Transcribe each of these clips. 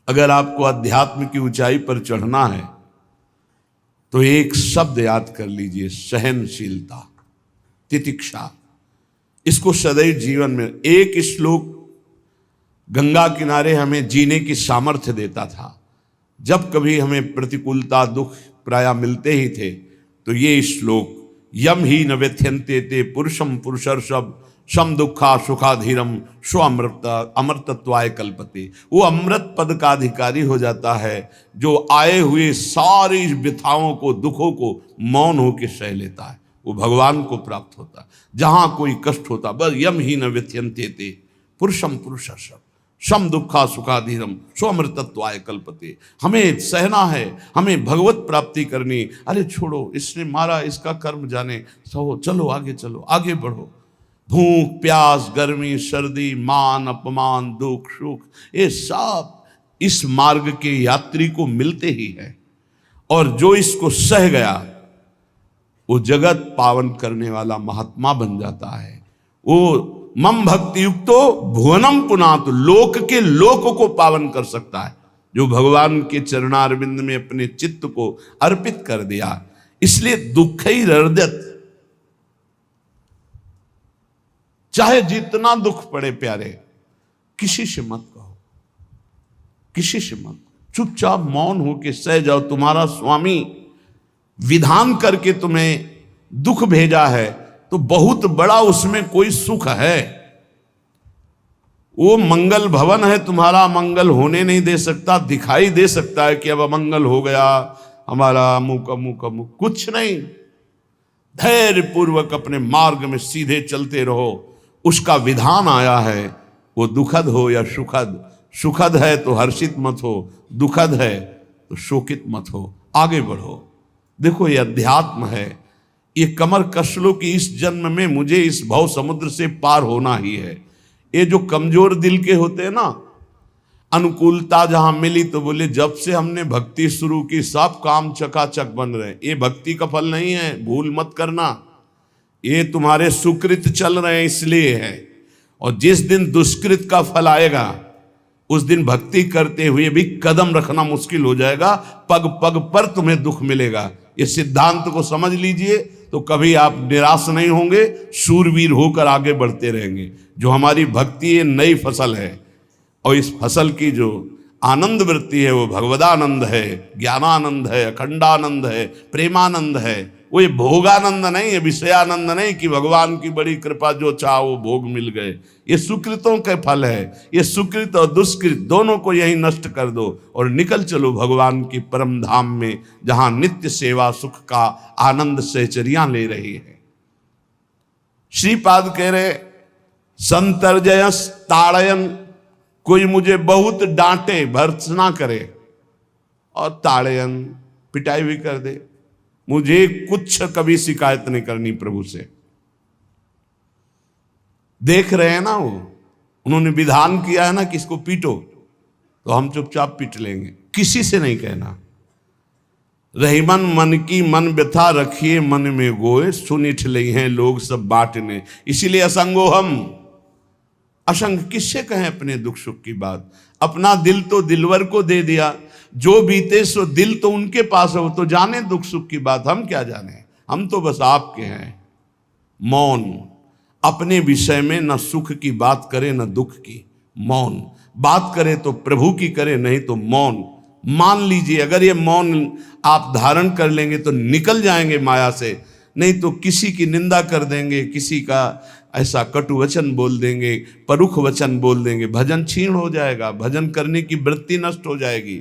अगर आपको अध्यात्म की ऊंचाई पर चढ़ना है तो एक शब्द याद कर लीजिए, सहनशीलता, तितिक्षा। इसको सदैव जीवन में, एक श्लोक गंगा किनारे हमें जीने की सामर्थ्य देता था। जब कभी हमें प्रतिकूलता दुख प्राय मिलते ही थे तो ये श्लोक, यम ही न व्यथ्यन्ते ते पुरुषम पुरुषर्षभ सम दुखा सुखाधीरम स्व अमृतत्वाय कल्पते। वो अमृत पद का अधिकारी हो जाता है जो आए हुए सारी व्यथाओं को, दुखों को मौन होकर सह लेता है, वो भगवान को प्राप्त होता है। जहां कोई कष्ट होता, बस यम ही न व्यथ्यन्ते ते पुरुषम पुरुषर्षभ सम दुखा सुखाधीरम स्वमृतत्वाय कल्पते। हमें सहना है, हमें भगवत प्राप्ति करनी। अरे छोड़ो, इसने मारा, इसका कर्म जाने, सहो, चलो आगे, चलो आगे बढ़ो। भूख प्यास गर्मी सर्दी मान अपमान दुख सुख, ये सब इस मार्ग के यात्री को मिलते ही है। और जो इसको सह गया वो जगत पावन करने वाला महात्मा बन जाता है। वो मम भक्ति युक्तो भुवनम पुनात, लोक के लोक को पावन कर सकता है जो भगवान के चरणारविंद में अपने चित्त को अर्पित कर दिया। इसलिए दुखैर्हृदयत, चाहे जितना दुख पड़े प्यारे, किसी से मत कहो, किसी से मत, चुपचाप मौन होके सह जाओ। तुम्हारा स्वामी विधान करके तुम्हें दुख भेजा है तो बहुत बड़ा उसमें कोई सुख है। वो मंगल भवन है, तुम्हारा मंगल होने नहीं दे सकता। दिखाई दे सकता है कि अब अमंगल हो गया हमारा, अमुक अमुक अमुक, कुछ नहीं। धैर्य पूर्वक अपने मार्ग में सीधे चलते रहो। उसका विधान आया है, वो दुखद हो या सुखद, सुखद है तो हर्षित मत हो, दुखद है तो शोकित मत हो, आगे बढ़ो। देखो ये अध्यात्म है, ये कमर कस लो कि इस जन्म में मुझे इस भव समुद्र से पार होना ही है। ये जो कमजोर दिल के होते हैं ना, अनुकूलता जहां मिली तो बोले जब से हमने भक्ति शुरू की सब काम चकाचक बन रहे। ये भक्ति का फल नहीं है, भूल मत करना। ये तुम्हारे सुकृत चल रहे हैं इसलिए है। और जिस दिन दुष्कृत का फल आएगा उस दिन भक्ति करते हुए भी कदम रखना मुश्किल हो जाएगा, पग पग पर तुम्हें दुख मिलेगा। ये सिद्धांत को समझ लीजिए तो कभी आप निराश नहीं होंगे, शूरवीर होकर आगे बढ़ते रहेंगे। जो हमारी भक्ति ये नई फसल है और इस फसल की जो आनंद वृत्ति है वो भगवदानंद है, ज्ञानानंद है, अखंडानंद है, प्रेमानंद है। वो ये भोगानंद नहीं है, विषयानंद नहीं कि भगवान की बड़ी कृपा जो चाहो वो भोग मिल गए। ये सुकृतों के फल है। ये सुकृत और दुष्कृत दोनों को यही नष्ट कर दो और निकल चलो भगवान की परम धाम में, जहां नित्य सेवा सुख का आनंद सहचरियां ले रही है। श्रीपाद कह रहे संतर्जयस ताड़यन, कोई मुझे बहुत डांटे भर्त्सना करे और ताड़यन पिटाई भी कर दे, मुझे कुछ कभी शिकायत नहीं करनी प्रभु से। देख रहे हैं ना, वो उन्होंने विधान किया है ना कि इसको पीटो, तो हम चुपचाप पीट लेंगे, किसी से नहीं कहना। रहीमन मन की मन व्यथा रखिए मन में गोए, सुनिठ ले हैं लोग सब बांटने। इसीलिए असंगो हम, असंग किससे कहें अपने दुख सुख की बात। अपना दिल तो दिलवर को दे दिया, जो बीते सो दिल तो उनके पास है, वो तो जाने दुख सुख की बात, हम क्या जाने। हम तो बस आपके हैं। मौन, अपने विषय में न सुख की बात करे न दुख की, मौन। बात करे तो प्रभु की करे, नहीं तो मौन। मान लीजिए अगर ये मौन आप धारण कर लेंगे तो निकल जाएंगे माया से, नहीं तो किसी की निंदा कर देंगे, किसी का ऐसा कटु वचन बोल देंगे, परुख वचन बोल देंगे, भजन छीण हो जाएगा, भजन करने की वृत्ति नष्ट हो जाएगी।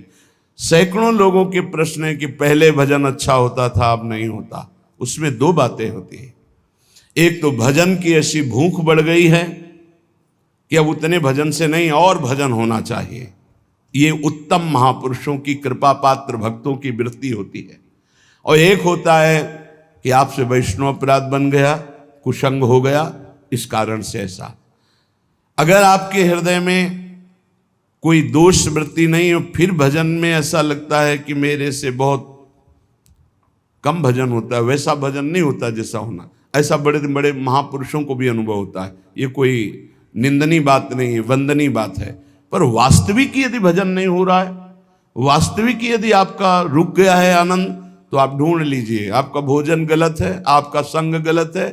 सैकड़ों लोगों के प्रश्न है कि पहले भजन अच्छा होता था अब नहीं होता। उसमें दो बातें होती है, एक तो भजन की ऐसी भूख बढ़ गई है कि अब उतने भजन से नहीं और भजन होना चाहिए। ये उत्तम महापुरुषों की कृपा पात्र भक्तों की वृत्ति होती है। और एक होता है कि आपसे वैष्णव अपराध बन गया, कुसंग हो गया, इस कारण से ऐसा। अगर आपके हृदय में कोई दोष वृत्ति नहीं हो, फिर भजन में ऐसा लगता है कि मेरे से बहुत कम भजन होता है, वैसा भजन नहीं होता जैसा होना। ऐसा बड़े बड़े महापुरुषों को भी अनुभव होता है। ये कोई निंदनीय बात नहीं है, वंदनीय बात है। पर वास्तविक यदि भजन नहीं हो रहा है, वास्तविक यदि आपका रुक गया है आनंद, तो आप ढूंढ लीजिए, आपका भोजन गलत है, आपका संग गलत है,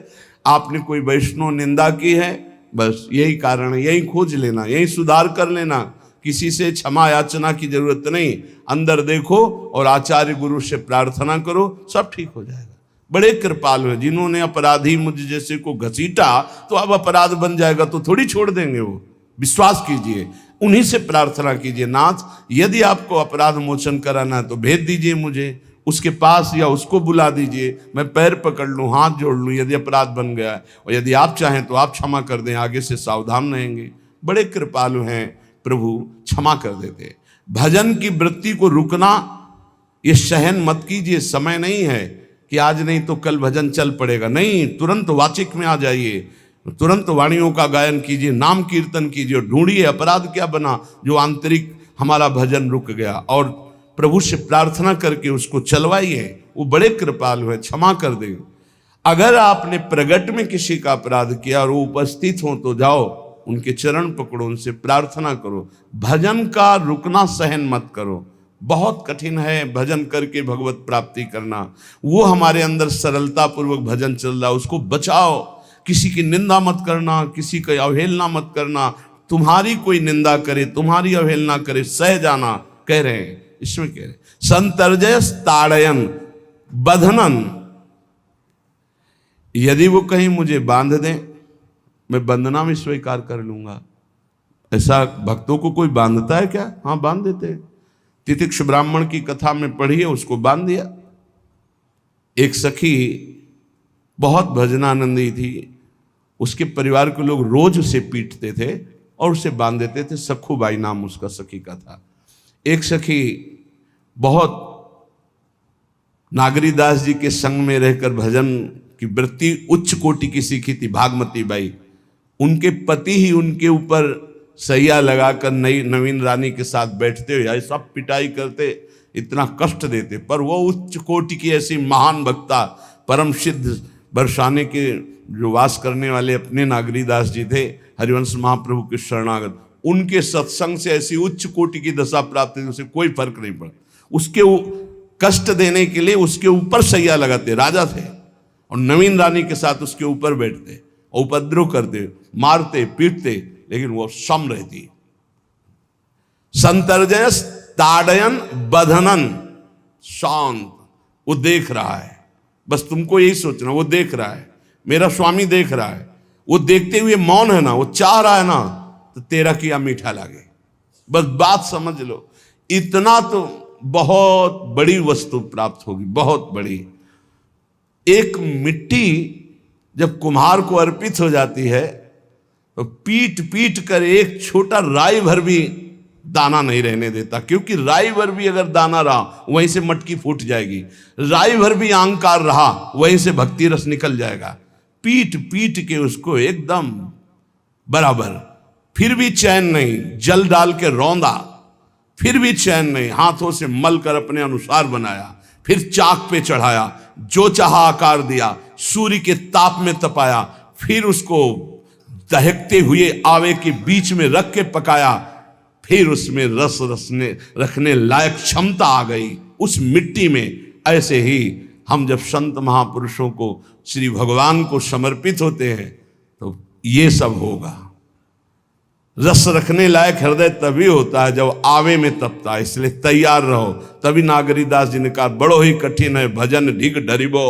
आपने कोई वैष्णव निंदा की है, बस यही कारण है। यही खोज लेना, यही सुधार कर लेना, किसी से क्षमा याचना की जरूरत नहीं। अंदर देखो और आचार्य गुरु से प्रार्थना करो, सब ठीक हो जाएगा। बड़े कृपालु हैं, जिन्होंने अपराधी मुझ जैसे को घसीटा तो अब अपराध बन जाएगा तो थोड़ी छोड़ देंगे वो। विश्वास कीजिए, उन्हीं से प्रार्थना कीजिए, नाथ यदि आपको अपराध मोचन कराना है तो भेज दीजिए मुझे उसके पास, या उसको बुला दीजिए, मैं पैर पकड़ लूँ, हाथ जोड़ लूँ यदि अपराध बन गया है, और यदि आप चाहें तो आप क्षमा कर दें, आगे से सावधान रहेंगे। बड़े कृपालु हैं प्रभु, क्षमा कर देते। भजन की वृत्ति को रुकना ये सहन मत कीजिए। समय नहीं है कि आज नहीं तो कल भजन चल पड़ेगा, नहीं, तुरंत वाचिक में आ जाइए, तुरंत वाणियों का गायन कीजिए, नाम कीर्तन कीजिए, ढूंढिए अपराध क्या बना जो आंतरिक हमारा भजन रुक गया, और प्रभु से प्रार्थना करके उसको चलवाइए। वो बड़े कृपालु है, क्षमा कर देंगे। अगर आपने प्रगट में किसी का अपराध किया और वो उपस्थित हो तो जाओ, उनके चरण पकड़ो, उनसे प्रार्थना करो। भजन का रुकना सहन मत करो। बहुत कठिन है भजन करके भगवत प्राप्ति करना। वो हमारे अंदर सरलता पूर्वक भजन चल रहा है, उसको बचाओ। किसी की निंदा मत करना, किसी की अवहेलना मत करना। तुम्हारी कोई निंदा करे, तुम्हारी अवहेलना करे, सह जाना, कह रहे हैं इसमें, कह रहे संतर्जय ताड़यन बंधनन। यदि वो कहीं मुझे बांध दें, मैं बंधना में स्वीकार कर लूंगा। ऐसा भक्तों को कोई बांधता है क्या? हाँ, बांध देते हैं। तितिक्ष ब्राह्मण की कथा में पढ़िए, उसको बांध दिया। एक सखी बहुत भजनानंदी थी, उसके परिवार के लोग रोज उसे पीटते थे और उसे बांध देते थे। सखूबाई नाम उसका सखी का था। एक सखी बहुत नागरीदास जी के संग में रहकर भजन की वृत्ति उच्च कोटि की सीखी थी, भागमती बाई। उनके पति ही उनके ऊपर सैया लगाकर नवीन रानी के साथ बैठते हुए सब पिटाई करते, इतना कष्ट देते, पर वो उच्च कोटि की ऐसी महान वक्ता, परम सिद्ध बरसाने के जो वास करने वाले अपने नागरीदास जी थे, हरिवंश महाप्रभु के शरणागत, उनके सत्संग से ऐसी उच्च कोटि की दशा प्राप्त हुई, उसे कोई फर्क नहीं पड़ा। उसके कष्ट देने के लिए उसके ऊपर सैया लगाते, राजा थे, और नवीन रानी के साथ उसके ऊपर बैठते, उपद्रव करते, मारते पीटते, लेकिन वो सम रहती। संतर्जय ताड़यन बंधनन, शांत। वो देख रहा है, बस तुमको यही सोचना, वो देख रहा है, मेरा स्वामी देख रहा है। वो देखते हुए मौन है ना, वो चाह रहा है ना, तो तेरा किया मीठा लागे। बस बात समझ लो, इतना तो बहुत बड़ी वस्तु प्राप्त होगी, बहुत बड़ी। एक मिट्टी जब कुम्हार को अर्पित हो जाती है तो पीट पीट कर एक छोटा राई भर भी दाना नहीं रहने देता, क्योंकि राई भर भी अगर दाना रहा वहीं से मटकी फूट जाएगी, राई भर भी अहंकार रहा वहीं से भक्ति रस निकल जाएगा। पीट पीट के उसको एकदम बराबर, फिर भी चैन नहीं, जल डाल के रौंदा, फिर भी चैन नहीं, हाथों से मल कर अपने अनुसार बनाया, फिर चाक पे चढ़ाया, जो चाहा आकार दिया, सूर्य के ताप में तपाया, फिर उसको दहकते हुए आवे के बीच में रख के पकाया, फिर उसमें रस रखने लायक क्षमता आ गई उस मिट्टी में। ऐसे ही हम जब संत महापुरुषों को, श्री भगवान को समर्पित होते हैं तो ये सब होगा। रस रखने लायक हृदय तभी होता है जब आवे में तपता है, इसलिए तैयार रहो। तभी नागरीदास जी ने कहा, बड़ो ही कठिन है भजन ढिग डरिबो।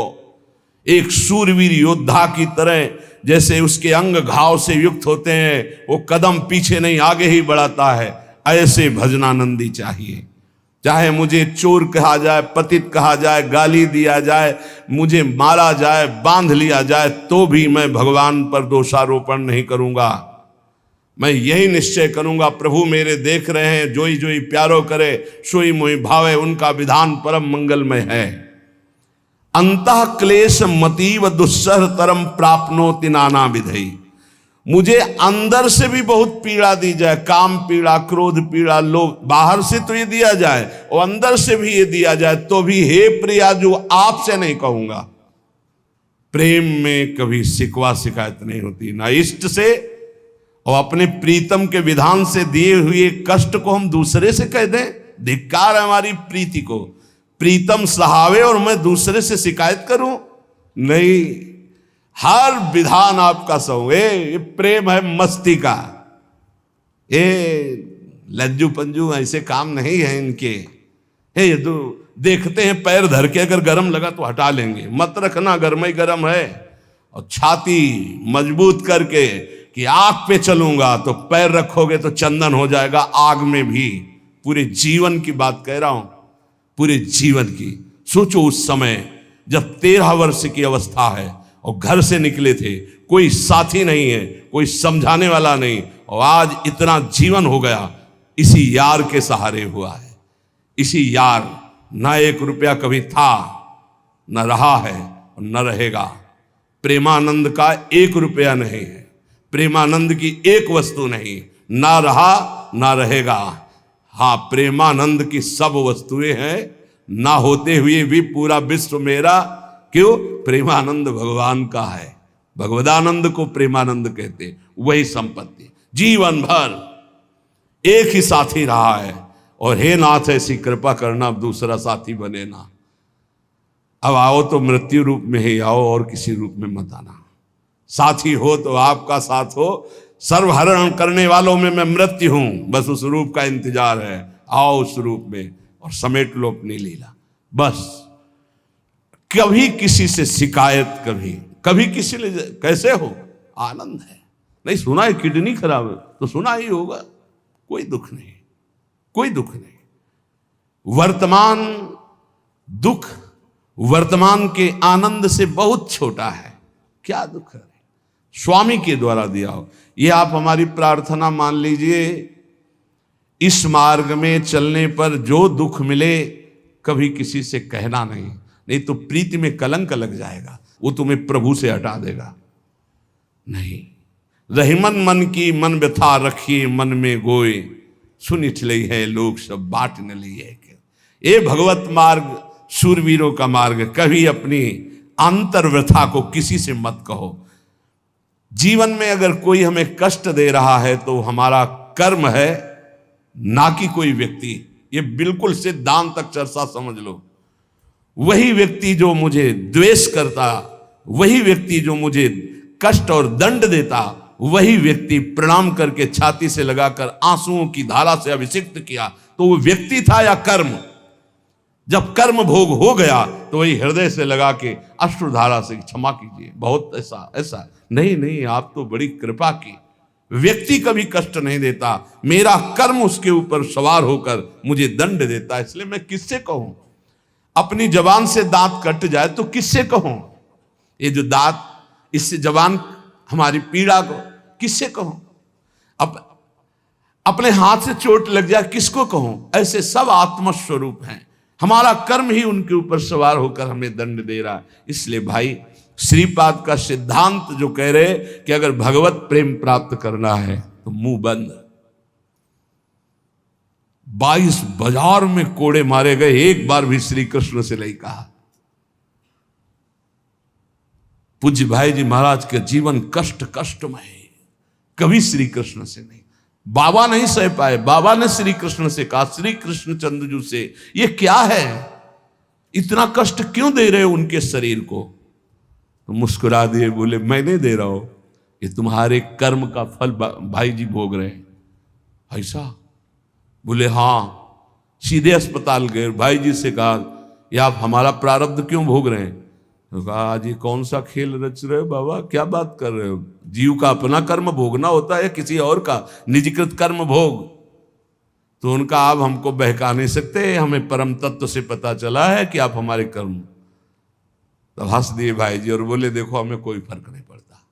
एक सूरवीर योद्धा की तरह जैसे उसके अंग घाव से युक्त होते हैं, वो कदम पीछे नहीं आगे ही बढ़ाता है, ऐसे भजनानंदी चाहिए। चाहे मुझे चोर कहा जाए, पतित कहा जाए, गाली दिया जाए, मुझे मारा जाए, बांध लिया जाए, तो भी मैं भगवान पर दोषारोपण नहीं करूंगा। मैं यही निश्चय करूंगा, प्रभु मेरे देख रहे हैं, जोई जोई प्यारो करे सोई मोई भावे, उनका विधान परम मंगलमय है। अंतः क्लेश मतीव दुस्सह तरम प्राप्नोति नाना विधई। मुझे अंदर से भी बहुत पीड़ा दी जाए, काम पीड़ा, क्रोध पीड़ा, लोग बाहर से तो ये दिया जाए और अंदर से भी ये दिया जाए, तो भी हे प्रिया जो आपसे नहीं कहूंगा। प्रेम में कभी शिकवा शिकायत नहीं होती, ना इष्ट से और अपने प्रीतम के विधान से दिए हुए कष्ट को हम दूसरे से कह दें? धिक्कार है हमारी प्रीति को। प्रीतम सहावे और मैं दूसरे से शिकायत करूं? नहीं, हर विधान आपका सहो। ये प्रेम है मस्ती का, ये लज्जू पंजू ऐसे काम नहीं है इनके। ये तो देखते हैं पैर धर के, अगर गर्म लगा तो हटा लेंगे, मत रखना गर्म ही गर्म है। और छाती मजबूत करके कि आग पे चलूंगा, तो पैर रखोगे तो चंदन हो जाएगा आग में भी। पूरे जीवन की बात कह रहा हूं, पूरे जीवन की। सोचो उस समय जब 13 वर्ष की अवस्था है और घर से निकले थे, कोई साथी नहीं है, कोई समझाने वाला नहीं, और आज इतना जीवन हो गया इसी यार के सहारे हुआ है। इसी यार, ना 1 रुपया कभी था, न रहा है और न रहेगा। प्रेमानंद का 1 रुपया नहीं है, प्रेमानंद की 1 वस्तु नहीं, ना रहा ना रहेगा। हाँ, प्रेमानंद की सब वस्तुएं हैं, ना होते हुए भी पूरा विश्व मेरा। क्यों? प्रेमानंद भगवान का है। भगवदानंद को प्रेमानंद कहते। वही संपत्ति जीवन भर एक ही साथी रहा है। और हे नाथ, ऐसी कृपा करना, अब दूसरा साथी बने ना। अब आओ तो मृत्यु रूप में ही आओ, और किसी रूप में मत आना। साथी हो तो आपका साथ हो। सर्वहरण करने वालों में मैं मृत्यु हूं, बस उस रूप का इंतजार है। आओ उस रूप में और समेट लो अपनी लीला। बस कभी किसी से शिकायत, कभी किसी ने कैसे हो, आनंद है। नहीं सुना है किडनी खराब है, तो सुना ही होगा, कोई दुख नहीं, कोई दुख नहीं। वर्तमान दुख वर्तमान के आनंद से बहुत छोटा है। क्या दुख है? स्वामी के द्वारा दिया हो। ये आप हमारी प्रार्थना मान लीजिए। इस मार्ग में चलने पर जो दुख मिले, कभी किसी से कहना नहीं, नहीं तो प्रीति में कलंक लग जाएगा, वो तुम्हें प्रभु से हटा देगा। नहीं, रहीमन मन की मन व्यथा रखिए मन में गोए, सुनिठ लई है लोग सब बाट न लिए। ये भगवत मार्ग शूरवीरों का मार्ग। कभी अपनी अंतर व्यथा को किसी से मत कहो। जीवन में अगर कोई हमें कष्ट दे रहा है तो हमारा कर्म है, ना कि कोई व्यक्ति। ये बिल्कुल सिद्धांत तक चर्चा समझ लो। वही व्यक्ति जो मुझे द्वेष करता, वही व्यक्ति जो मुझे कष्ट और दंड देता, वही व्यक्ति प्रणाम करके छाती से लगाकर आंसुओं की धारा से अभिषिक्त किया, तो वो व्यक्ति था या कर्म? जब कर्म भोग हो गया तो वही हृदय से लगा के अश्रुधारा से क्षमा कीजिए, बहुत ऐसा नहीं, आप तो बड़ी कृपा की। व्यक्ति कभी कष्ट नहीं देता, मेरा कर्म उसके ऊपर सवार होकर मुझे दंड देता है। इसलिए मैं किससे कहूं? अपनी जबान से दांत कट जाए तो किससे कहूं? ये जो दांत, इससे जबान हमारी पीड़ा को किससे कहूं? अपने हाथ से चोट लग जाए किसको कहूं? ऐसे सब आत्मस्वरूप हैं। हमारा कर्म ही उनके ऊपर सवार होकर हमें दंड दे रहा है। इसलिए भाई, श्रीपाद का सिद्धांत जो कह रहे कि अगर भगवत प्रेम प्राप्त करना है तो मुंह बंद। 22 बाजार में कोड़े मारे गए, एक बार भी श्री कृष्ण से नहीं कहा। पूज्य भाई जी महाराज के जीवन कष्टमय, कभी श्री कृष्ण से नहीं। बाबा नहीं सह पाए, बाबा ने श्री कृष्ण से कहा, श्री कृष्ण चंद्रजू से, ये क्या है, इतना कष्ट क्यों दे रहे हो उनके शरीर को? तो मुस्कुरा दिए, बोले मैं नहीं दे रहा हूं, ये तुम्हारे कर्म का फल भाई जी भोग रहे हैं। ऐसा? बोले हाँ। सीधे अस्पताल गए, भाई जी से कहा, ये आप हमारा प्रारब्ध क्यों भोग रहे हैं? तो कहा, आज ये कौन सा खेल रच रहे हो बाबा, क्या बात कर रहे हो? जीव का अपना कर्म भोगना होता है, किसी और का निजीकृत कर्म भोग? तो उनका आप हमको बहका नहीं सकते, हमें परम तत्व से पता चला है कि आप हमारे कर्म। तो हंस दिए भाई जी और बोले, देखो हमें कोई फर्क नहीं पड़ता,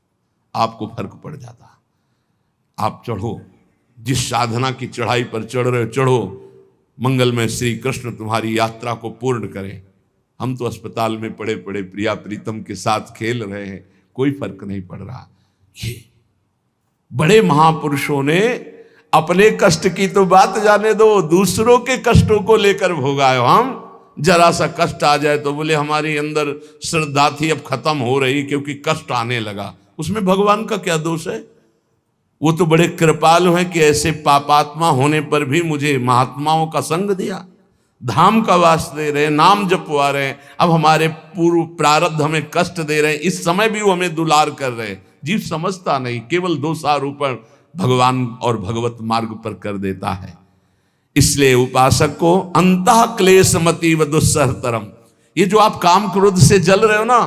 आपको फर्क पड़ जाता। आप चढ़ो, जिस साधना की चढ़ाई पर चढ़ रहे हो चढ़ो, मंगलमय श्री कृष्ण तुम्हारी यात्रा को पूर्ण करें। हम तो अस्पताल में पड़े पड़े प्रिया प्रीतम के साथ खेल रहे हैं, कोई फर्क नहीं पड़ रहा। ये बड़े महापुरुषों ने अपने कष्ट की तो बात जाने दो, दूसरों के कष्टों को लेकर भोगाए। हम जरा सा कष्ट आ जाए तो बोले हमारी अंदर श्रद्धा थी अब खत्म हो रही क्योंकि कष्ट आने लगा। उसमें भगवान का क्या दोष है? वो तो बड़े कृपालु हैं कि ऐसे पापात्मा होने पर भी मुझे महात्माओं का संग दिया, धाम का वास दे रहे हैं, नाम जपवा रहे हैं। अब हमारे पूर्व प्रारब्ध हमें कष्ट दे रहे हैं, इस समय भी वो हमें दुलार कर रहे हैं। जीव समझता नहीं, केवल दोषारोपण भगवान और भगवत मार्ग पर कर देता है। इसलिए उपासक को अंतः क्लेश मति व दुस्सहतरम, ये जो आप काम क्रोध से जल रहे हो ना,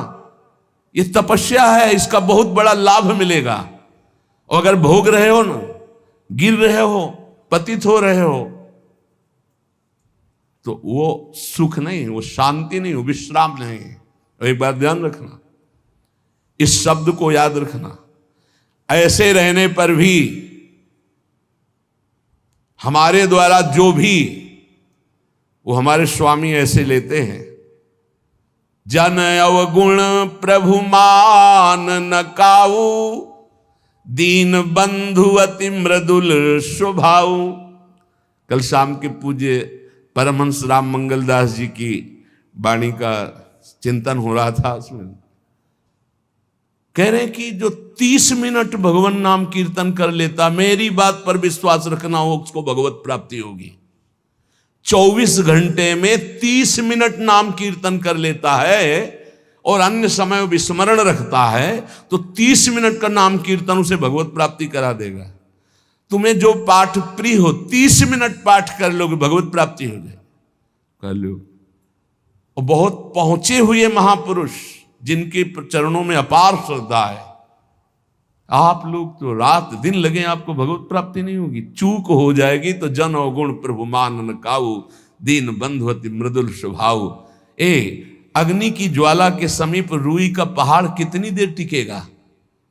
ये तपस्या है, इसका बहुत बड़ा लाभ मिलेगा। और अगर भोग रहे हो ना, गिर रहे हो, पतित हो रहे हो, तो वो सुख नहीं, वो शांति नहीं, वो विश्राम नहीं है। और एक बात ध्यान रखना, इस शब्द को याद रखना, ऐसे रहने पर भी हमारे द्वारा जो भी वो हमारे स्वामी ऐसे लेते हैं, जन अवगुण प्रभु मान न काऊ, दीन बंधु अति मृदुल स्वभाव। कल शाम के पूज्य परमहंस राम मंगलदास जी की वाणी का चिंतन हो रहा था, उसमें कह रहे हैं कि जो 30 मिनट भगवान नाम कीर्तन कर लेता, मेरी बात पर विश्वास रखना हो, उसको भगवत प्राप्ति होगी। 24 घंटे में 30 मिनट नाम कीर्तन कर लेता है और अन्य समय विस्मरण रखता है, तो 30 मिनट का नाम कीर्तन उसे भगवत प्राप्ति करा देगा। तुम्हें जो पाठ प्रिय हो, 30 मिनट पाठ कर लोगे, भगवत प्राप्ति हो जाए, कर लो। और बहुत पहुंचे हुए महापुरुष जिनके चरणों में अपार श्रद्धा है, आप लोग तो रात दिन लगे, आपको भगवत प्राप्ति नहीं होगी। चूक हो जाएगी तो जन अवगुण प्रभु मान न काऊ, दीन बंधु अति मृदुल स्वभाव। अग्नि की ज्वाला के समीप रुई का पहाड़ कितनी देर टिकेगा,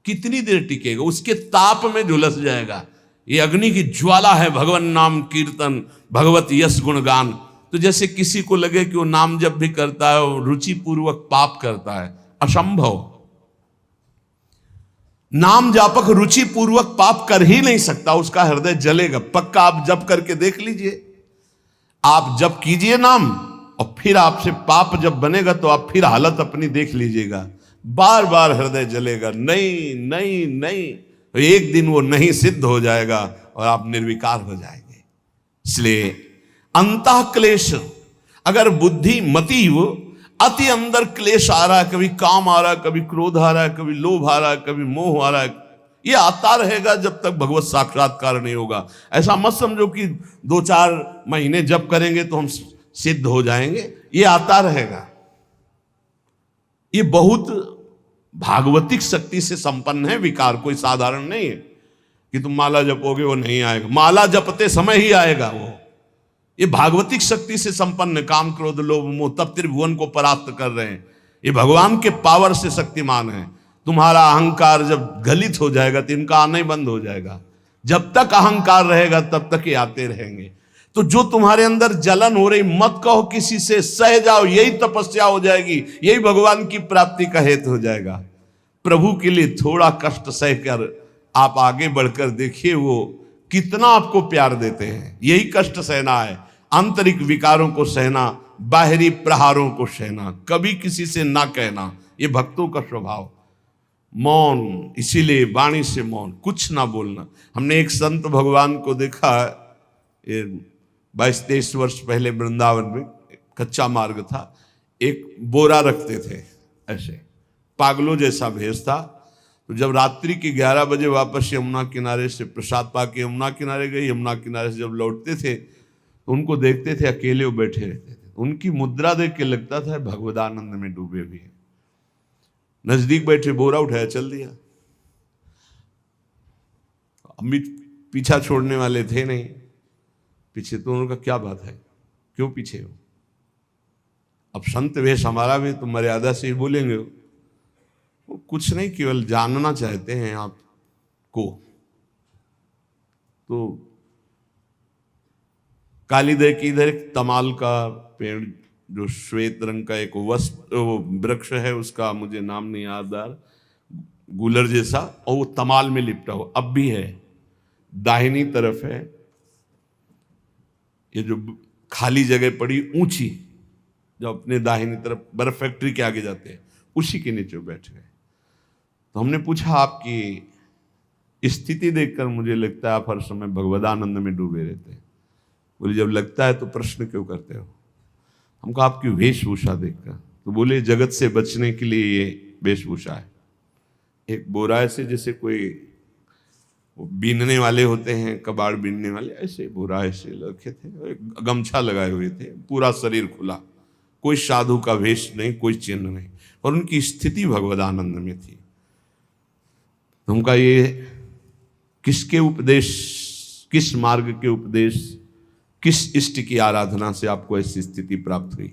कितनी देर टिकेगा, उसके ताप में झुलस जाएगा। ये अग्नि की ज्वाला है भगवान नाम कीर्तन, भगवत यश गुणगान। तो जैसे किसी को लगे कि वो नाम जब भी करता है वो रुचि पूर्वक पाप करता है, असंभव। नाम जापक रुचि पूर्वक पाप कर ही नहीं सकता, उसका हृदय जलेगा पक्का। आप जप करके देख लीजिए, आप जप कीजिए नाम, और फिर आपसे पाप जब बनेगा तो आप फिर हालत अपनी देख लीजिएगा, बार बार हृदय जलेगा, नहीं नहीं नहीं। तो एक दिन वो नहीं सिद्ध हो जाएगा और आप निर्विकार हो जाएंगे। इसलिए अंतः क्लेश, अगर बुद्धि मति वो अति अंदर क्लेश आ रहा है, कभी काम आ रहा है, कभी क्रोध आ रहा है, कभी लोभ आ रहा है, कभी मोह आ रहा है, ये आता रहेगा जब तक भगवत साक्षात्कार नहीं होगा। ऐसा मत समझो कि 2-4 महीने जप करेंगे तो हम सिद्ध हो जाएंगे, ये आता रहेगा। ये बहुत भागवतिक शक्ति से संपन्न है विकार, कोई साधारण नहीं है कि तुम माला जपोगे वो नहीं आएगा, माला जपते समय ही आएगा वो। ये भागवतिक शक्ति से संपन्न, काम क्रोध लोभ मोह तब त्रिभुवन को परास्त कर रहे हैं। ये भगवान के पावर से शक्तिमान है। तुम्हारा अहंकार जब गलित हो जाएगा तो इनका आना ही बंद हो जाएगा। जब तक अहंकार रहेगा तब तक ये आते रहेंगे। तो जो तुम्हारे अंदर जलन हो रही, मत कहो किसी से, सह जाओ, यही तपस्या हो जाएगी, यही भगवान की प्राप्ति का हेतु हो जाएगा। प्रभु के लिए थोड़ा कष्ट सहकर आप आगे बढ़कर देखिए वो कितना आपको प्यार देते हैं। यही कष्ट सहना है, आंतरिक विकारों को सहना, बाहरी प्रहारों को सहना, कभी किसी से ना कहना, ये भक्तों का स्वभाव। मौन, इसीलिए वाणी से मौन, कुछ ना बोलना। हमने एक संत भगवान को देखा, 22-23 वर्ष पहले वृंदावन में कच्चा मार्ग था, एक बोरा रखते थे ऐसे, पागलों जैसा भेष था। तो जब रात्रि के 11 बजे वापस यमुना किनारे से प्रसाद पाके यमुना किनारे गए, यमुना किनारे से जब लौटते थे तो उनको देखते थे अकेले वो बैठे रहते थे। उनकी मुद्रा देख के लगता था भगवदानंद में डूबे हुए हैं। नजदीक बैठे, बोरा उठाया, चल दिया। अम्मी पीछा छोड़ने वाले थे नहीं पीछे, तो उनका क्या बात है, क्यों पीछे हो? अब संत वेश हमारा भी तो मर्यादा से ही बोलेंगे। वो कुछ नहीं, केवल जानना चाहते हैं आपको। तो कालीदह की इधर एक तमाल का पेड़, जो श्वेत रंग का एक वृक्ष है, उसका मुझे नाम नहीं याद आ रहा, गुलर जैसा, और वो तमाल में लिपटा हुआ अब भी है। दाहिनी तरफ है ये जो खाली जगह पड़ी ऊंची, जो अपने दाहिनी तरफ बर्फ फैक्ट्री के आगे जाते हैं, उसी के नीचे बैठ गए। तो हमने पूछा आपकी स्थिति देखकर मुझे लगता है आप हर समय भगवदानंद में डूबे रहते हैं। बोले जब लगता है तो प्रश्न क्यों करते हो? हमको आपकी वेशभूषा देखकर, तो बोले जगत से बचने के लिए ये वेशभूषा है। एक बोरा से जैसे कोई बीनने वाले होते हैं, कबाड़ बीनने वाले, ऐसे बोरा ऐसे रखे थे, गमछा लगाए हुए थे, पूरा शरीर खुला, कोई साधु का वेश नहीं, कोई चिन्ह नहीं, और उनकी स्थिति भगवदानंद में थी। उनका ये किसके उपदेश, किस मार्ग के उपदेश, किस इष्ट की आराधना से आपको ऐसी स्थिति प्राप्त हुई?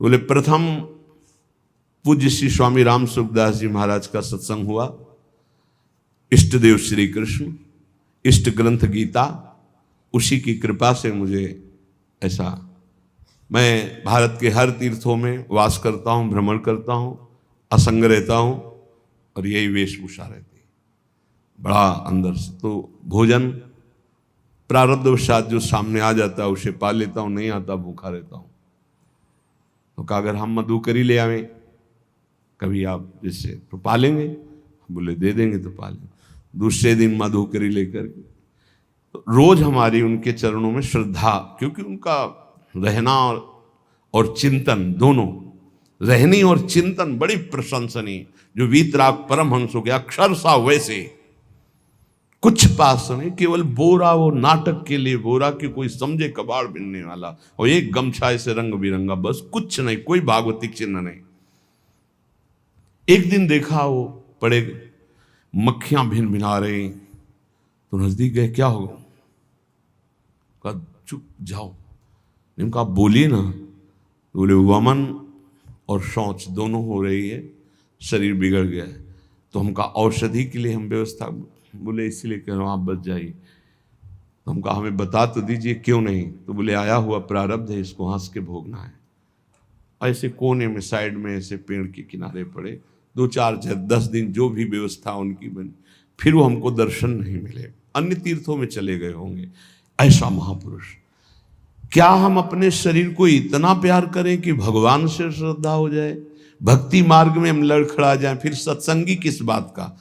बोले प्रथम पूज्य श्री स्वामी राम सुखदास जी महाराज का सत्संग हुआ, इष्ट देव श्री कृष्ण, इष्ट ग्रंथ गीता, उसी की कृपा से मुझे ऐसा, मैं भारत के हर तीर्थों में वास करता हूँ, भ्रमण करता हूँ, असंग रहता हूँ, और यही वेशभूषा रहती है बड़ा अंदर से। तो भोजन प्रारब्धवशात जो सामने आ जाता है उसे पा लेता हूँ, नहीं आता भूखा रहता हूँ। तो कहा अगर हम मधुकरी ले आवें कभी आप जिससे तो पालेंगे, बोले दे देंगे तो पालेंगे। दूसरे दिन मधुकरी लेकर के, तो रोज हमारी उनके चरणों में श्रद्धा, क्योंकि उनका रहना और चिंतन दोनों, रहनी और चिंतन बड़ी प्रशंसनीय। जो वीतराग परमहंसों के अक्षर सा वैसे, कुछ पास नहीं, केवल बोरा, वो नाटक के लिए बोरा कि कोई समझे कबाड़ बिनने वाला, और एक गमछा ऐसे रंग बिरंगा, बस कुछ नहीं, कोई भागवतिक चिन्ह नहीं। एक दिन देखा वो पड़े मक्खियां भिन भिना रही, तो नजदीक गए, क्या होगा? कहा चुप जाओ। इनका बोलिए ना। बोले वमन और शौच दोनों हो रही है, शरीर बिगड़ गया है, तो हमका औषधि के लिए हम व्यवस्था, बोले इसलिए कह रहा हूँ आप बच जाइए। तो हम कहा हमें बता तो दीजिए क्यों नहीं? तो बोले आया हुआ प्रारब्ध है, इसको हंस के भोगना है। ऐसे कोने में साइड में ऐसे पेड़ के किनारे पड़े, 2-4-10 दिन जो भी व्यवस्था उनकी बनी, फिर वो हमको दर्शन नहीं मिले, अन्य तीर्थों में चले गए होंगे। ऐसा महापुरुष, क्या हम अपने शरीर को इतना प्यार करें कि भगवान से श्रद्धा हो जाए, भक्ति मार्ग में हम लड़खड़ा जाएं, फिर सत्संगी किस बात का?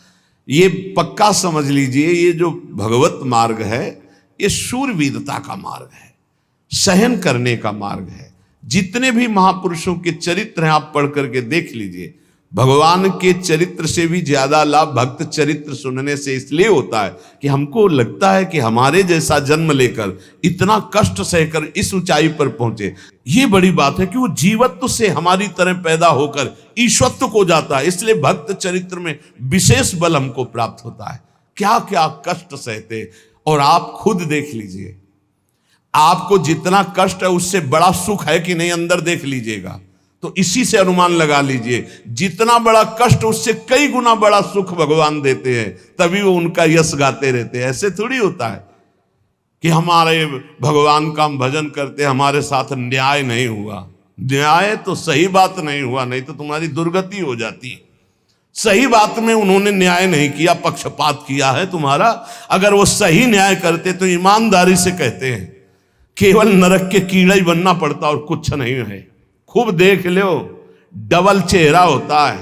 ये पक्का समझ लीजिए, ये जो भगवत मार्ग है ये शूरवीरता का मार्ग है, सहन करने का मार्ग है। जितने भी महापुरुषों के चरित्र हैं आप पढ़ करके देख लीजिए, भगवान के चरित्र से भी ज्यादा लाभ भक्त चरित्र सुनने से इसलिए होता है कि हमको लगता है कि हमारे जैसा जन्म लेकर इतना कष्ट सहकर इस ऊंचाई पर पहुंचे, ये बड़ी बात है कि वो जीवत्व से हमारी तरह पैदा होकर ईश्वत्व को जाता है। इसलिए भक्त चरित्र में विशेष बल हमको प्राप्त होता है। क्या क्या कष्ट सहते, और आप खुद देख लीजिए, आपको जितना कष्ट है उससे बड़ा सुख है कि नहीं, अंदर देख लीजिएगा तो इसी से अनुमान लगा लीजिए, जितना बड़ा कष्ट उससे कई गुना बड़ा सुख भगवान देते हैं, तभी वो उनका यश गाते रहते हैं। ऐसे थोड़ी होता है कि हमारे भगवान का हम भजन करते, हमारे साथ न्याय नहीं हुआ। न्याय तो सही बात नहीं हुआ, नहीं तो तुम्हारी दुर्गति हो जाती। सही बात में उन्होंने न्याय नहीं किया, पक्षपात किया है तुम्हारा। अगर वो सही न्याय करते तो ईमानदारी से कहते हैं केवल नरक के कीड़ा ही बनना पड़ता और कुछ नहीं है। खूब देख लो, डबल चेहरा होता है,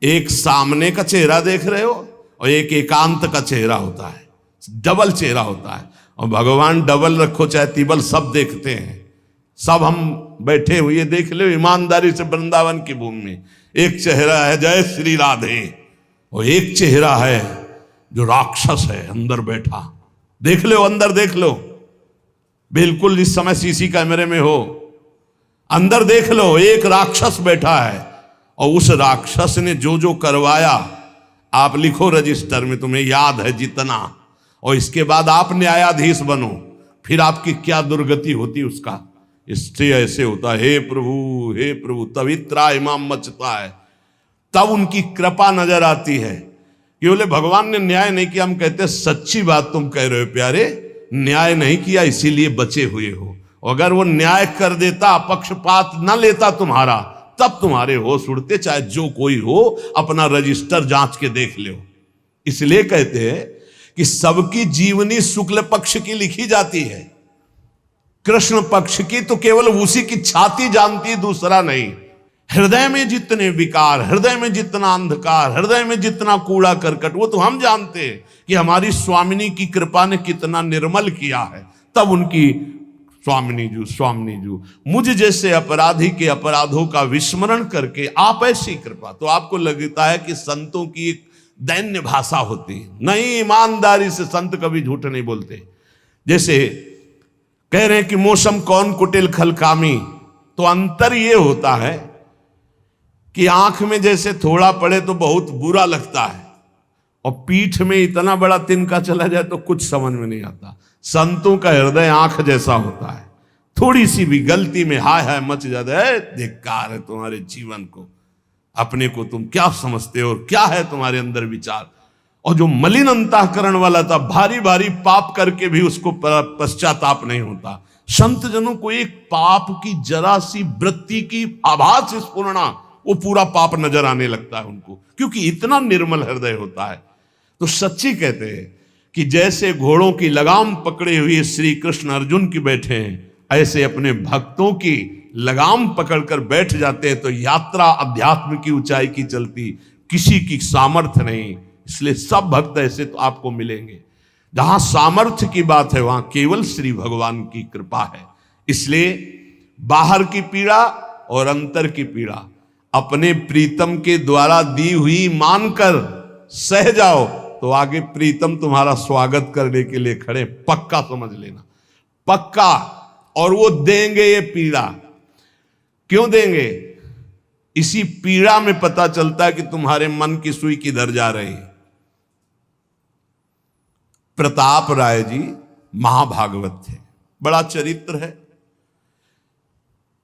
एक सामने का चेहरा देख रहे हो और एक एकांत का चेहरा होता है, डबल चेहरा होता है। और भगवान डबल रखो चाहे तिबल, सब देखते हैं। सब हम बैठे हुए देख लो ईमानदारी से वृंदावन की भूमि में, एक चेहरा है जय श्री राधे, और एक चेहरा है जो राक्षस है अंदर बैठा। देख लो, अंदर देख लो, बिल्कुल इस समय सीसी कैमरे में हो, अंदर देख लो, एक राक्षस बैठा है, और उस राक्षस ने जो जो करवाया आप लिखो रजिस्टर में, तुम्हें याद है जितना, और इसके बाद आप न्यायाधीश बनो, फिर आपकी क्या दुर्गति होती उसका। इससे ऐसे होता है, हे प्रभु, तभी त्राहिमाम मचता है, तब उनकी कृपा नजर आती है कि बोले भगवान ने न्याय नहीं किया। हम कहते सच्ची बात तुम कह रहे हो प्यारे, न्याय नहीं किया इसीलिए बचे हुए हो। अगर वो न्याय कर देता, पक्षपात न लेता तुम्हारा, तब तुम्हारे होश उड़ते, चाहे जो कोई हो, अपना रजिस्टर जांच के देख लो। इसलिए कहते हैं कि सबकी जीवनी शुक्ल पक्ष की लिखी जाती है, कृष्ण पक्ष की तो केवल उसी की छाती जानती, दूसरा नहीं हृदय में जितने विकार, हृदय में जितना अंधकार, हृदय में जितना कूड़ा करकट, वो तो हम जानते हैं कि हमारी स्वामिनी की कृपा ने कितना निर्मल किया है। तब उनकी स्वामिनी जू मुझ जैसे अपराधी के अपराधों का विस्मरण करके आप ऐसी कृपा, तो आपको लगता है कि संतों की एक दैन्य भाषा होती है। नहीं, ईमानदारी से संत कभी झूठ नहीं बोलते। जैसे कह रहे हैं कि मौसम कौन कुटिल खलकामी, तो अंतर ये होता है कि आंख में जैसे थोड़ा पड़े तो बहुत बुरा लगता है, और पीठ में इतना बड़ा तिनका चला जाए तो कुछ समझ में नहीं आता। संतों का हृदय आंख जैसा होता है, थोड़ी सी भी गलती में हाय हाय मच जाता है। धिक्कार है तुम्हारे जीवन को, अपने को तुम क्या समझते हो, क्या है तुम्हारे अंदर विचार। और जो मलिन अंतःकरण वाला था, भारी भारी पाप करके भी उसको पश्चाताप नहीं होता। संत जनों को एक पाप की जरा सी वृत्ति की आभास स्फुरना, वो पूरा पाप नजर आने लगता है उनको, क्योंकि इतना निर्मल हृदय होता है। तो सच्ची कहते हैं कि जैसे घोड़ों की लगाम पकड़े हुए श्री कृष्ण अर्जुन की बैठे हैं, ऐसे अपने भक्तों की लगाम पकड़कर बैठ जाते हैं, तो यात्रा अध्यात्म की ऊंचाई की चलती, किसी की सामर्थ्य नहीं। इसलिए सब भक्त ऐसे तो आपको मिलेंगे। जहां सामर्थ्य की बात है वहां केवल श्री भगवान की कृपा है। इसलिए बाहर की पीड़ा और अंतर की पीड़ा अपने प्रीतम के द्वारा दी हुई मानकर सह जाओ, तो आगे प्रीतम तुम्हारा स्वागत करने के लिए खड़े, पक्का समझ लेना, पक्का। और वो देंगे ये पीड़ा। क्यों देंगे? इसी पीड़ा में पता चलता है कि तुम्हारे मन की सुई किधर जा रही है। प्रताप राय जी महाभागवत थे, बड़ा चरित्र है।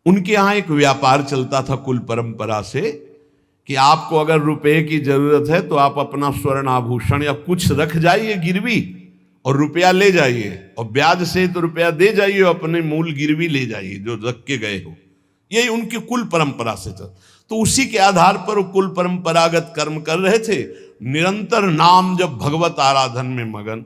उनके यहां एक व्यापार चलता था कुल परंपरा से कि आपको अगर रुपए की जरूरत है तो आप अपना स्वर्ण आभूषण या कुछ रख जाइए गिरवी, और रुपया ले जाइए, और ब्याज से तो रुपया दे जाइए, अपने मूल गिरवी ले जाइए जो रख के गए हो। यही उनकी कुल परंपरा से चल। तो उसी के आधार पर वो कुल परंपरागत कर्म कर रहे थे। निरंतर नाम जब भगवत आराधन में मगन।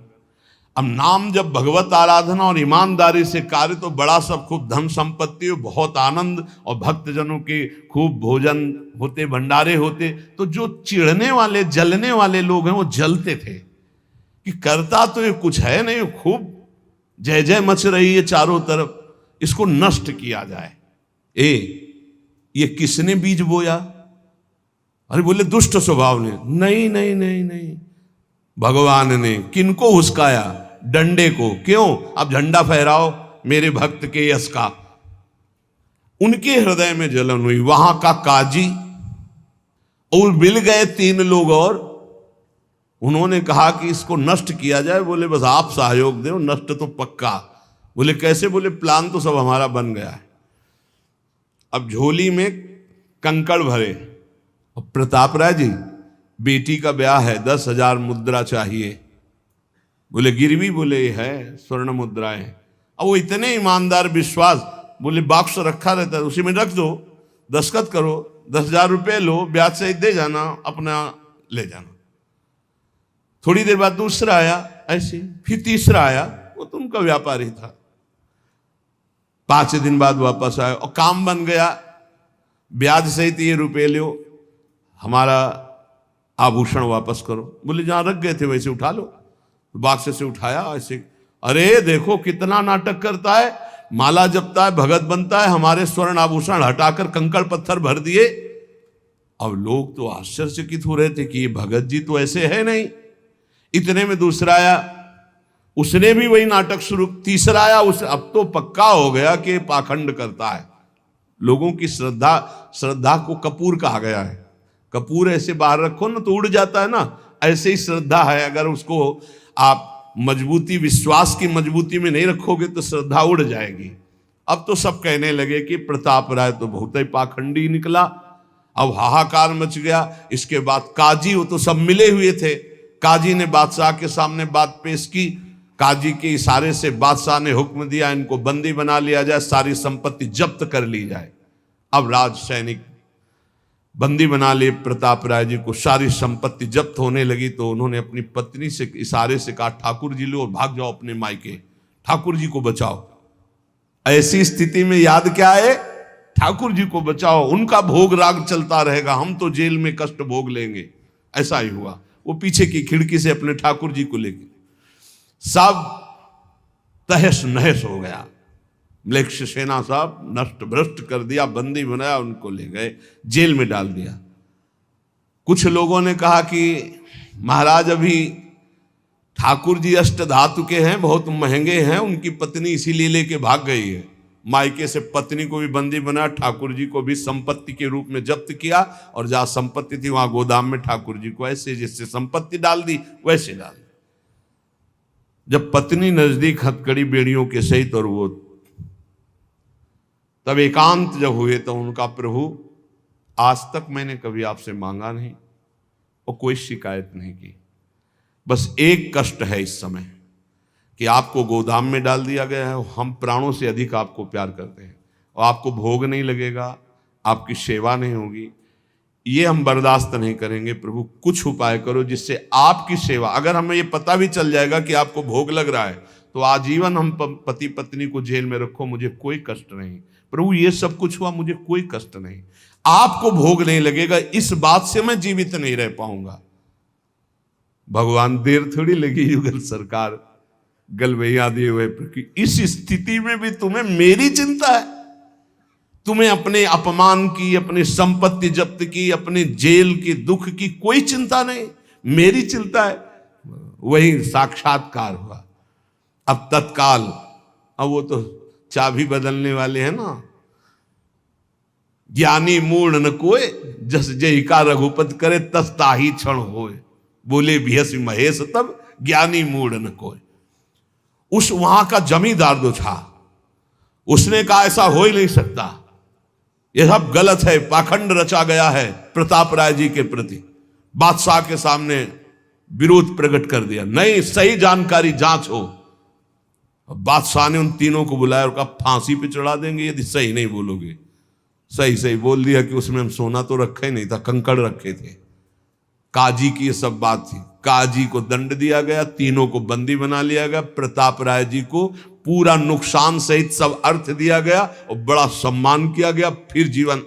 अब नाम जब भगवत आराधना और ईमानदारी से कार्य, तो बड़ा सब खूब धन संपत्ति, बहुत आनंद, और भक्तजनों के खूब भोजन होते, भंडारे होते। तो जो चिढ़ने वाले जलने वाले लोग हैं वो जलते थे कि करता तो ये कुछ है नहीं, खूब जय जय मच रही है चारों तरफ, इसको नष्ट किया जाए। ये किसने बीज बोया? अरे बोले दुष्ट स्वभाव ने। नहीं नहीं नहीं नहीं, भगवान ने। किनको हुस्काया? डंडे को। क्यों? अब झंडा फहराओ मेरे भक्त के यश का। उनके हृदय में जलन हुई। वहां का काजी और मिल गए 3 लोग, और उन्होंने कहा कि इसको नष्ट किया जाए। बोले बस आप सहयोग दो, नष्ट तो पक्का। बोले कैसे? बोले प्लान तो सब हमारा बन गया है। अब झोली में कंकड़ भरे, और प्रताप राय जी बेटी का ब्याह है, 10,000 मुद्रा चाहिए। बोले गिरवी? बोले है स्वर्ण मुद्राएं। अब वो इतने ईमानदार विश्वास, बोले बॉक्स रखा रहता है उसी में रख दो, दस्तखत करो, 10,000 रुपये लो, ब्याज सहित दे जाना, अपना ले जाना। थोड़ी देर बाद दूसरा आया ऐसे, फिर तीसरा आया, वो तो उनका व्यापारी था। 5 दिन बाद वापस आया और काम बन गया, ब्याज सहित ये रुपये लो, हमारा आभूषण वापस करो। बोले जहां रख गए थे वैसे उठा लो। बाक्स से उठाया ऐसे। अरे देखो कितना नाटक करता है, माला जपता है, भगत बनता है, हमारे स्वर्ण आभूषण हटाकर कंकड़ पत्थर भर दिए। अब लोग तो आश्चर्यचकित हो रहे थे कि ये भगत जी तो ऐसे है नहीं। इतने में दूसरा आया, उसने भी वही नाटक शुरू। तीसरा आया, उस अब तो पक्का हो गया कि पाखंड करता है। लोगों की श्रद्धा को कपूर कहा गया है। कपूर ऐसे बाहर रखो ना तो उड़ जाता है ना, ऐसे ही श्रद्धा है। अगर उसको आप मजबूती, विश्वास की मजबूती में नहीं रखोगे तो श्रद्धा उड़ जाएगी। अब तो सब कहने लगे कि प्रताप राय तो बहुत ही पाखंडी निकला। अब हाहाकार मच गया। इसके बाद काजी, वो तो सब मिले हुए थे, काजी ने बादशाह के सामने बात पेश की। काजी के इशारे से बादशाह ने हुक्म दिया इनको बंदी बना लिया जाए, सारी संपत्ति जब्त कर ली जाए। अब राज सैनिक बंदी बना लिए प्रताप राय जी को, सारी संपत्ति जब्त होने लगी। तो उन्होंने अपनी पत्नी से इशारे से कहा ठाकुर जी लो और भाग जाओ अपने मायके, ठाकुर जी को बचाओ। ऐसी स्थिति में याद क्या है? ठाकुर जी को बचाओ, उनका भोग राग चलता रहेगा, हम तो जेल में कष्ट भोग लेंगे। ऐसा ही हुआ। वो पीछे की खिड़की से अपने ठाकुर जी को लेके सब तहस नहस हो गया। म्लेच्छ सेना साहब नष्ट भ्रष्ट कर दिया, बंदी बनाया, उनको ले गए, जेल में डाल दिया। कुछ लोगों ने कहा कि महाराज अभी ठाकुर जी अष्ट धातु के हैं, बहुत महंगे हैं, उनकी पत्नी इसीलिए लेके भाग गई है। मायके से पत्नी को भी बंदी बनाया, ठाकुर जी को भी संपत्ति के रूप में जब्त किया, और जहां संपत्ति थी वहां गोदाम में ठाकुर जी को ऐसे जैसे संपत्ति डाल दी वैसे डाल दी। जब पत्नी नजदीक हथकड़ी बेड़ियों के सहित, और वो तब एकांत जब हुए तो उनका प्रभु आज तक मैंने कभी आपसे मांगा नहीं और कोई शिकायत नहीं की, बस एक कष्ट है इस समय कि आपको गोदाम में डाल दिया गया है, हम प्राणों से अधिक आपको प्यार करते हैं और आपको भोग नहीं लगेगा, आपकी सेवा नहीं होगी, ये हम बर्दाश्त नहीं करेंगे। प्रभु कुछ उपाय करो जिससे आपकी सेवा, अगर हमें ये पता भी चल जाएगा कि आपको भोग लग रहा है तो आजीवन हम पति पत्नी को जेल में रखो, मुझे कोई कष्ट नहीं। प्रभु ये सब कुछ हुआ, मुझे कोई कष्ट नहीं, आपको भोग नहीं लगेगा, इस बात से मैं जीवित नहीं रह पाऊंगा। भगवान देर थोड़ी लगी युगल सरकार गलवैया दिए हुए, इस स्थिति में भी तुम्हें मेरी चिंता है, तुम्हें अपने अपमान की, अपनी संपत्ति जब्त की, अपने जेल की दुख की कोई चिंता नहीं, मेरी चिंता है। वही साक्षात्कार हुआ। अब तत्काल, अब वो तो चाबी बदलने वाले हैं ना, ज्ञानी मूढ़ न कोय, जस जय का रघुपत करे तस ताही क्षण होए, बोले भियस महेश तब ज्ञानी मूढ़ न कोय। उस वहां का जमींदार जो था उसने कहा ऐसा हो ही नहीं सकता, यह सब गलत है, पाखंड रचा गया है प्रताप राय जी के प्रति। बादशाह के सामने विरोध प्रकट कर दिया, नहीं सही जानकारी जांच हो। बादशाह ने उन तीनों को बुलाया और कहा फांसी पे चढ़ा देंगे यदि सही नहीं बोलोगे। सही सही बोल दिया कि उसमें हम सोना तो रखा ही नहीं था, कंकड़ रखे थे। काजी की ये सब बात थी। काजी को दंड दिया गया, तीनों को बंदी बना लिया गया, प्रताप राय जी को पूरा नुकसान सहित सब अर्थ दिया गया और बड़ा सम्मान किया गया। फिर जीवन,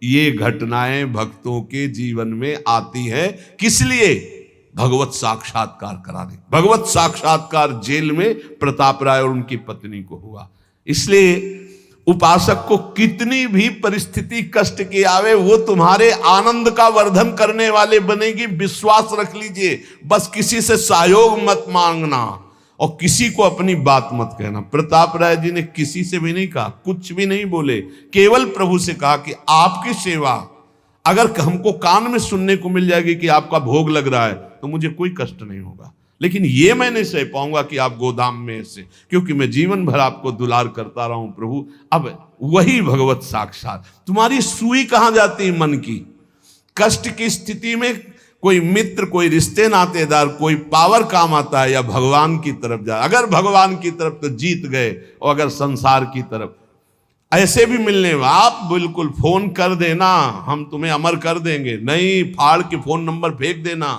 ये घटनाएं भक्तों के जीवन में आती है किस लिए? भगवत साक्षात्कार कराने। भगवत साक्षात्कार जेल में प्रताप राय और उनकी पत्नी को हुआ। इसलिए उपासक को कितनी भी परिस्थिति कष्ट की आवे, वो तुम्हारे आनंद का वर्धन करने वाले बनेगी, विश्वास रख लीजिए। बस किसी से सहयोग मत मांगना और किसी को अपनी बात मत कहना। प्रताप राय जी ने किसी से भी नहीं कहा, कुछ भी नहीं बोले, केवल प्रभु से कहा कि आपकी सेवा अगर हमको कान में सुनने को मिल जाएगी कि आपका भोग लग रहा है तो मुझे कोई कष्ट नहीं होगा, लेकिन ये मैं नहीं सह पाऊंगा कि आप गोदाम में ऐसे, क्योंकि मैं जीवन भर आपको दुलार करता रहा हूं प्रभु। अब वही भगवत साक्षात। तुम्हारी सुई कहां जाती है मन की? कष्ट की स्थिति में कोई मित्र, कोई रिश्ते नातेदार, कोई पावर काम आता है या भगवान की तरफ जा? अगर भगवान की तरफ तो जीत गए, और अगर संसार की तरफ ऐसे भी मिलने, आप बिल्कुल फोन कर देना, हम तुम्हें अमर कर देंगे, नहीं फाड़ के फोन नंबर फेंक देना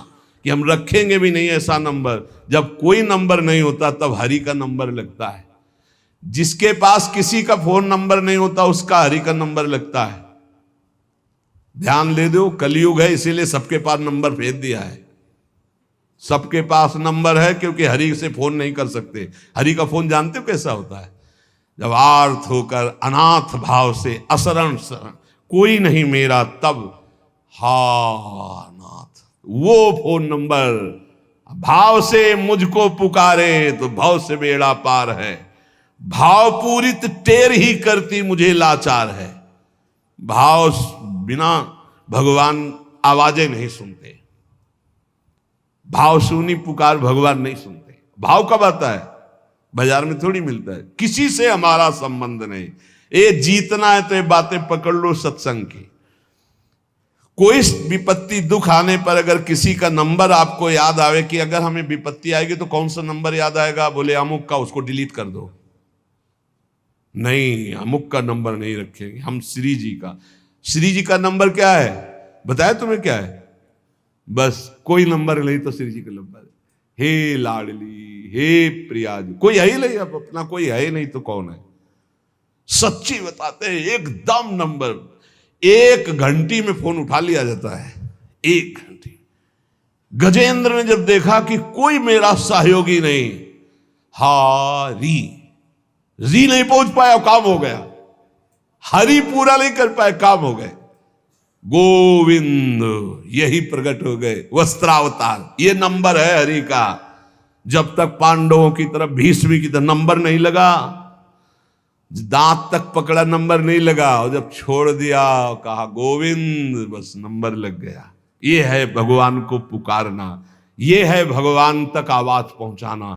कि हम रखेंगे भी नहीं ऐसा नंबर। जब कोई नंबर नहीं होता तब हरि का नंबर लगता है। जिसके पास किसी का फोन नंबर नहीं होता उसका हरि का नंबर लगता है। ध्यान दे दो, कलयुग है इसीलिए सबके पास नंबर भेज दिया है। सबके पास नंबर है क्योंकि हरि से फोन नहीं कर सकते। हरि का फोन जानते हो कैसा होता है? जब आर्थ होकर अनाथ भाव से असरण कोई नहीं मेरा, तब हा नाथ, वो फोन नंबर। भाव से मुझको पुकारे तो भाव से बेड़ा पार है, भाव पूरित टेर ही करती मुझे लाचार है। भाव बिना भगवान आवाजें नहीं सुनते, भाव सुनी पुकार भगवान नहीं सुनते। भाव कब आता है? बाजार में थोड़ी मिलता है। किसी से हमारा संबंध नहीं। ये जीतना है तो ये बातें पकड़ लो सत्संग की। कोई विपत्ति दुख आने पर अगर किसी का नंबर आपको याद आवे कि अगर हमें विपत्ति आएगी तो कौन सा नंबर याद आएगा? बोले अमुक का, उसको डिलीट कर दो। नहीं, अमुक का नंबर नहीं रखेंगे हम, श्री जी का। श्री जी का नंबर क्या है बताया तुम्हें? क्या है? बस कोई नंबर नहीं तो श्री जी का नंबर है। हे लाडली, हे प्रिया जी, कोई है ही नहीं, अब अपना कोई है ही नहीं तो कौन है? सच्ची बताते हैं, एकदम नंबर। 1 घंटी में फोन उठा लिया जाता है, 1 घंटी। गजेंद्र ने जब देखा कि कोई मेरा सहयोगी नहीं, हारी री नहीं पहुंच पाया, काम हो गया। हरि पूरा नहीं कर पाए, काम हो गए। गोविंद यही प्रकट हो गए, वस्त्रावतार। ये नंबर है हरि का। जब तक पांडवों की तरफ, भीष्म की तरफ नंबर नहीं लगा, दांत तक पकड़ा, नंबर नहीं लगा, और जब छोड़ दिया, कहा गोविंद, बस नंबर लग गया। ये है भगवान को पुकारना, ये है भगवान तक आवाज पहुंचाना।